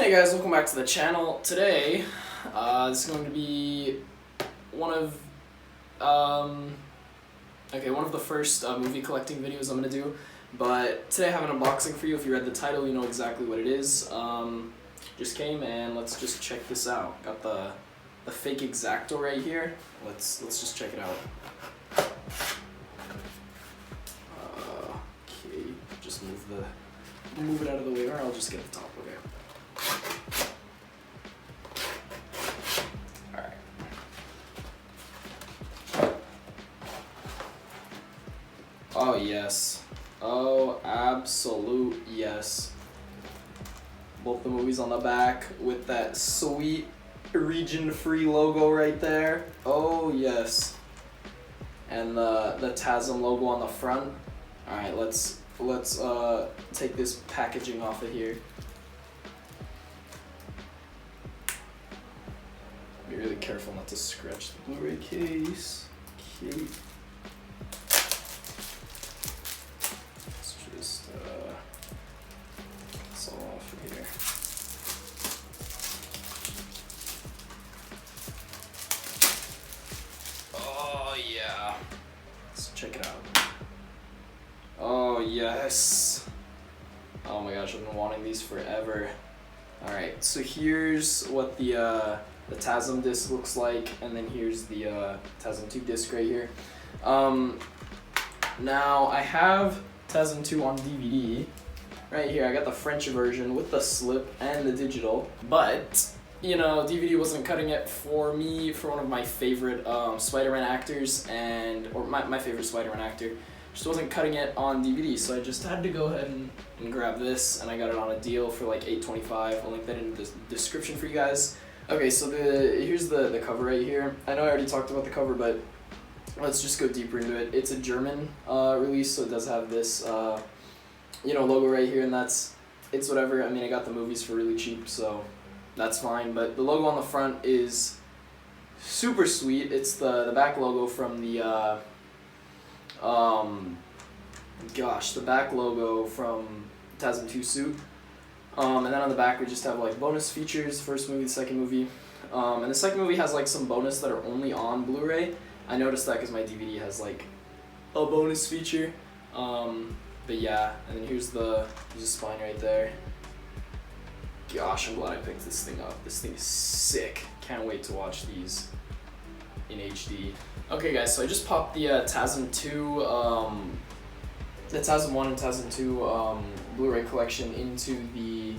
Hey guys, welcome back to the channel. Today, this is going to be one of the first movie collecting videos I'm gonna do. But today I have an unboxing for you. If you read the title, you know exactly what it is. Just came and let's just check this out. Got the fake X-Acto right here. Let's just check it out. Okay, just move it out of the way, or I'll just get the top. Okay. Oh yes. Oh, absolute yes. Both the movies on the back with that sweet region-free logo right there. Oh yes. And the TASM logo on the front. All right, let's take this packaging off of here. Be really careful not to scratch the Blu-ray case. Okay. It's all off of here. Oh yeah. Let's check it out. Oh yes. Oh my gosh, I've been wanting these forever. Alright, so here's what the TASM disc looks like, and then here's the TASM 2 disc right here. Now I have TASM 2 on DVD. Right here, I got the French version with the slip and the digital, but you know, DVD wasn't cutting it for me for one of my favorite Spider-Man actors, or my favorite Spider-Man actor. Just wasn't cutting it on DVD, so I just had to go ahead and grab this, and I got it on a deal for like $8.25. I'll link that in the description for you guys. Okay, so here's the cover right here. I know I already talked about the cover, but let's just go deeper into it. It's a German release, so it does have this logo right here, and it's whatever. I mean, I got the movies for really cheap, so that's fine. But the logo on the front is super sweet. It's the back logo from the the back logo from TASM 2 suit. And then on the back we just have like bonus features, first movie, the second movie. And the second movie has like some bonus that are only on Blu-ray. I noticed that because my DVD has like a bonus feature. But yeah, and then here's the spine right there. Gosh, I'm glad I picked this thing up. This thing is sick. Can't wait to watch these in HD. Okay guys, so I just popped the TASM 2, the TASM 1 and TASM 2 Blu-ray collection into the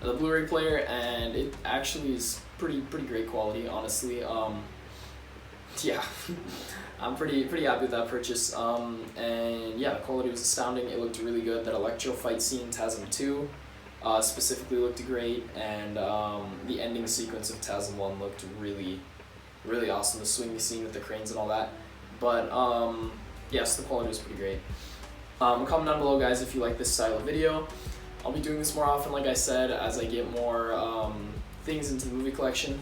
Blu-ray player, and it actually is pretty great quality, honestly. Yeah, I'm pretty happy with that purchase. And yeah, the quality was astounding. It looked really good. That electro fight scene, TASM 2, specifically looked great, and the ending sequence of TASM 1 looked really awesome. The swinging scene with the cranes and all that. But yes, the quality was pretty great. Comment down below, guys, if you like this style of video. I'll be doing this more often, like I said, as I get more things into the movie collection.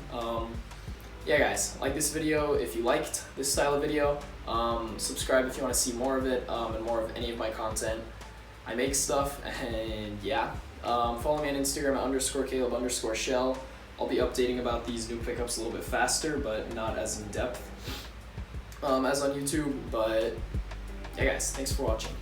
Yeah guys, like this video if you liked this style of video. Subscribe if you want to see more of it, and more of any of my content. I make stuff, and yeah. Follow me on Instagram at _Caleb_Shell. I'll be updating about these new pickups a little bit faster, but not as in depth as on YouTube. But yeah guys, thanks for watching.